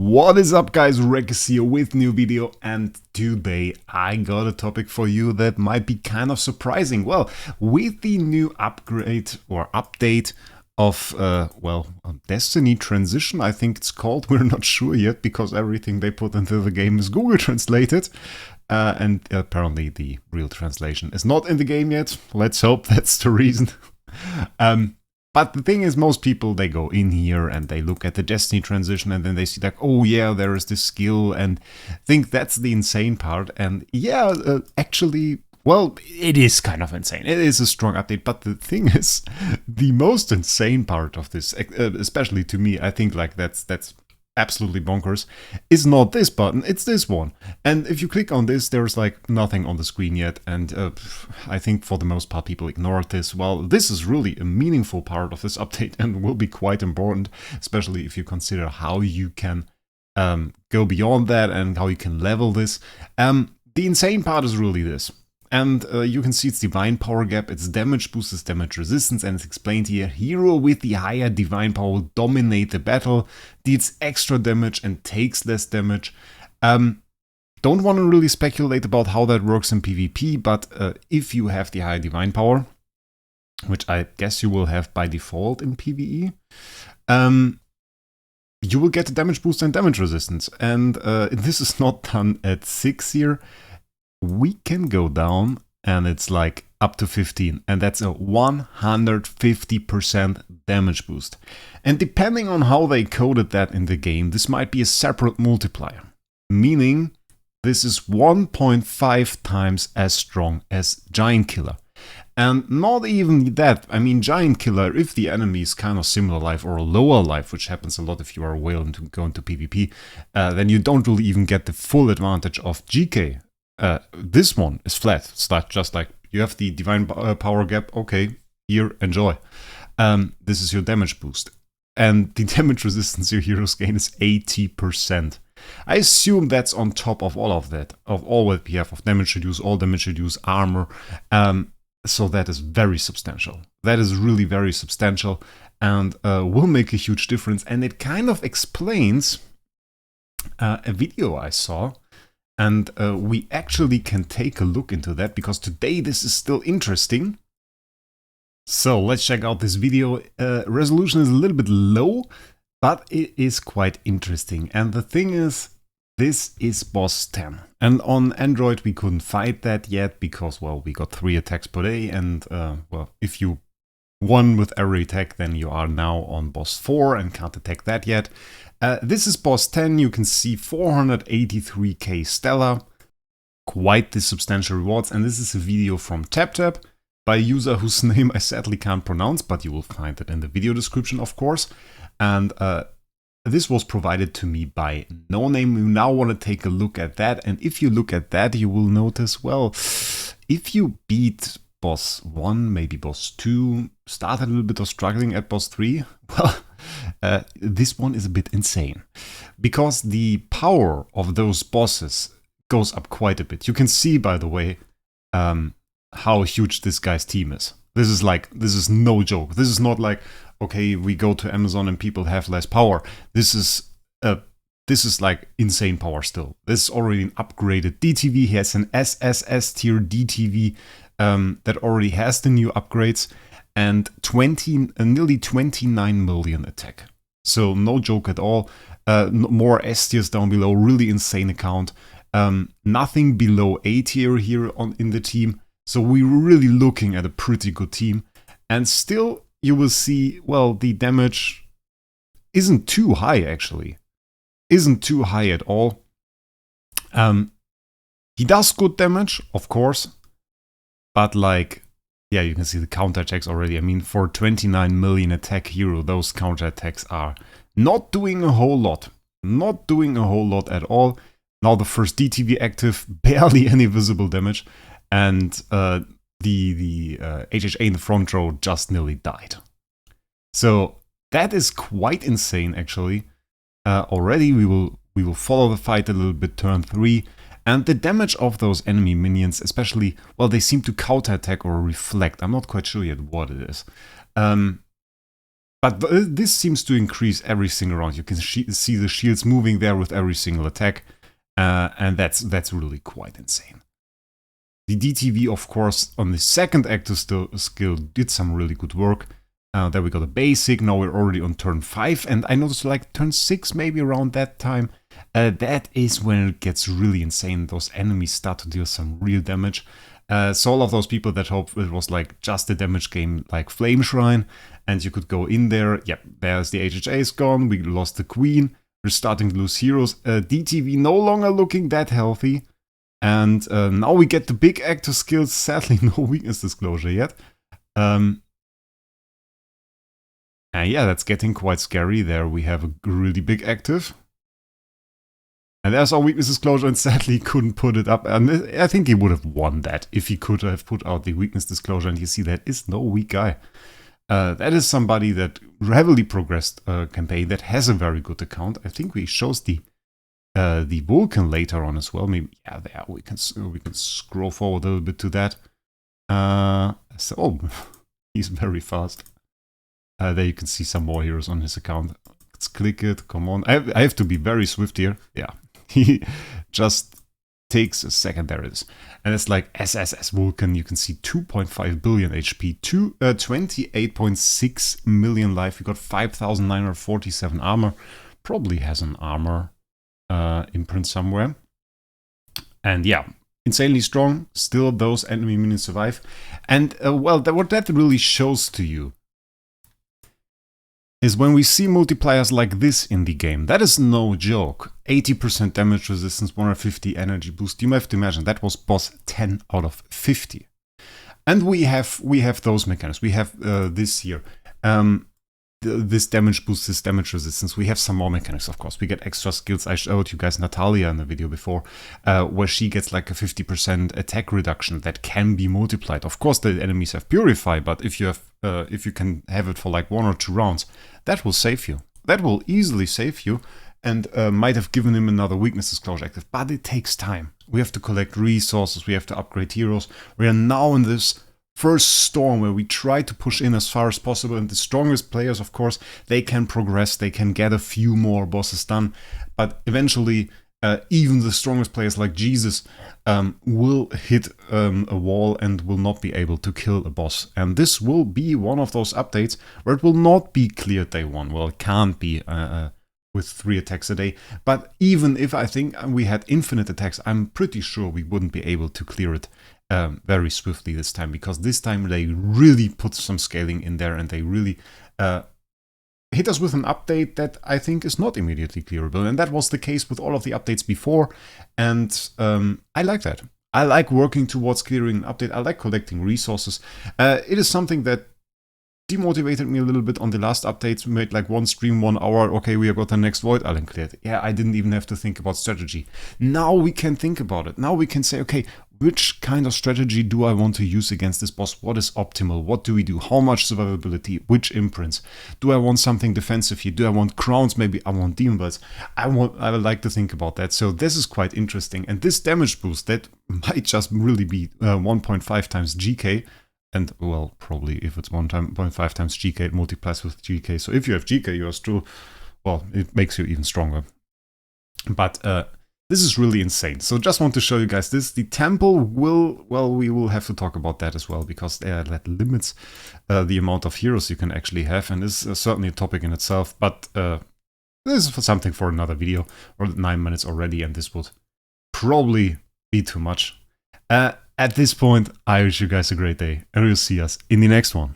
What is up, guys? Wraec is here with new video, and today I got a topic for you that might be kind of surprising. Well, with the new upgrade or update of Destiny Transition, I think it's called. We're not sure yet because everything they put into the game is Google translated. And apparently the real translation is not in the game yet. Let's hope that's the reason. But the thing is, most people, they go in here and they look at the Destiny transition and then they see like, oh yeah, there is this skill, and think that's the insane part. And yeah, actually, well, it is kind of insane. It is a strong update, but the thing is, the most insane part of this, especially to me, I think like that's absolutely bonkers, is not this button, it's this one. And if you click on this, there's like nothing on the screen yet, and I think for the most part people ignored this. Well, this is really a meaningful part of this update and will be quite important, especially if you consider how you can go beyond that and how you can level this. The insane part is really this. And you can see its divine power gap, its damage boost, its damage resistance, and it's explained here. Hero with the higher divine power will dominate the battle, deals extra damage and takes less damage. Don't want to really speculate about how that works in PvP, but if you have the higher divine power, which I guess you will have by default in PvE, you will get a damage boost and damage resistance. And this is not done at 6 here. We can go down and it's like up to 15, and that's a 150% damage boost. And depending on how they coded that in the game, this might be a separate multiplier, meaning this is 1.5 times as strong as Giantkiller. And not even that. I mean, Giantkiller, if the enemy is kind of similar life or lower life, which happens a lot if you are a whale and to go into PvP, then you don't really even get the full advantage of GK. This one is flat. It's not just like you have the divine power gap. Okay, here, enjoy. This is your damage boost, and the damage resistance your heroes gain is 80%. I assume that's on top of all of that, of all what we have of damage reduce, all damage reduce, armor. So that is very substantial. That is really very substantial, and will make a huge difference. And it kind of explains a video I saw. And we actually can take a look into that, because today this is still interesting. So let's check out this video. Resolution is a little bit low, but it is quite interesting. And the thing is, this is boss 10. And on Android we couldn't fight that yet because, well, we got 3 attacks per day. And, well, if you won with every attack, then you are now on boss 4 and can't attack that yet. This is boss 10, you can see 483k Stellar, quite the substantial rewards, and this is a video from TapTap by a user whose name I sadly can't pronounce, but you will find it in the video description, of course. And this was provided to me by No Name. We now want to take a look at that, and if you look at that, you will notice, well, if you beat boss 1, maybe boss 2, start a little bit of struggling at boss 3, well, this one is a bit insane, because the power of those bosses goes up quite a bit. You can see, by the way, how huge this guy's team is. This is no joke. This is not like, okay, we go to Amazon and people have less power. This is like insane power still. This is already an upgraded DTV. He has an SSS tier DTV that already has the new upgrades, and nearly 29 million attack. So no joke at all. More S tiers down below, really insane account. Nothing below A tier here in the team. So we're really looking at a pretty good team. And still you will see, well, the damage isn't too high actually. Isn't too high at all. He does good damage, of course. But like, yeah, you can see the counterattacks already. I mean, for 29 million attack hero, those counterattacks are not doing a whole lot. Not doing a whole lot at all. Now the first DTV active, barely any visible damage. And the HHA in the front row just nearly died. So that is quite insane, actually. Already we will follow the fight a little bit, turn 3. And the damage of those enemy minions, especially, well, they seem to counterattack or reflect. I'm not quite sure yet what it is. But this seems to increase every single round. You can see the shields moving there with every single attack. And that's really quite insane. The DTV, of course, on the second active skill did some really good work. There we got a basic, now we're already on turn 5, and I noticed like turn 6, maybe around that time. That is when it gets really insane. Those enemies start to deal some real damage. So all of those people that hoped it was like just a damage game like Flame Shrine, and you could go in there, yep, there's the HHA is gone, we lost the Queen, we're starting to lose heroes. DTV no longer looking that healthy. And now we get the big active skills, sadly no weakness disclosure yet. Yeah, that's getting quite scary. There we have a really big active. And there's our weakness disclosure, and sadly couldn't put it up. And I think he would have won that if he could have put out the weakness disclosure. And you see that is no weak guy. That is somebody that heavily progressed campaign, that has a very good account. I think we shows the Vulcan later on as well. Maybe, yeah, there we can scroll forward a little bit to that. So he's very fast. There you can see some more heroes on his account. Let's click it. Come on, I have to be very swift here. Yeah, he just takes a second. There it is, and it's like SSS Vulcan. You can see 2.5 billion HP, 28.6 million life. You got 5,947 armor. Probably has an armor imprint somewhere. And yeah, insanely strong. Still, those enemy minions survive. And well, what that really shows to you is when we see multipliers like this in the game. That is no joke. 80% damage resistance, 150 energy boost. You might have to imagine that was boss 10 out of 50. And we have those mechanics. We have this here. This damage boost, this damage resistance. We have some more mechanics, of course. We get extra skills. I showed you guys Natalia in the video before, where she gets like a 50% attack reduction that can be multiplied. Of course, the enemies have Purify, but if you can have it for like 1 or 2 rounds, that will save you. That will easily save you, and might have given him another weakness disclosure active. But it takes time. We have to collect resources. We have to upgrade heroes. We are now in this first storm where we try to push in as far as possible, and the strongest players, of course, they can progress, they can get a few more bosses done, but eventually even the strongest players like Jesus will hit a wall and will not be able to kill a boss. And this will be one of those updates where it will not be cleared day 1. Well, it can't be with 3 attacks a day, but even if I think we had infinite attacks, I'm pretty sure we wouldn't be able to clear it very swiftly this time, because this time they really put some scaling in there, and they really hit us with an update that I think is not immediately clearable, and that was the case with all of the updates before, and I like that. I like working towards clearing an update. I like collecting resources. It is something that demotivated me a little bit on the last updates. We made like 1 stream, 1 hour, okay, we got the next Void Island cleared. Yeah, I didn't even have to think about strategy. Now we can think about it. Now we can say, okay, which kind of strategy do I want to use against this boss? What is optimal? What do we do? How much survivability? Which imprints? Do I want something defensive here? Do I want crowns? Maybe I want demon blades. I would like to think about that. So this is quite interesting. And this damage boost, that might just really be 1.5 times GK. And, well, probably if it's 1.5 times GK, it multiplies with GK. So if you have GK, you are still, well, it makes you even stronger. But this is really insane. So just want to show you guys this. The temple will, well, we will have to talk about that as well, because that limits the amount of heroes you can actually have. And this is certainly a topic in itself. But this is something for another video. We're at 9 minutes already, and this would probably be too much. At this point, I wish you guys a great day, and we'll see us in the next one.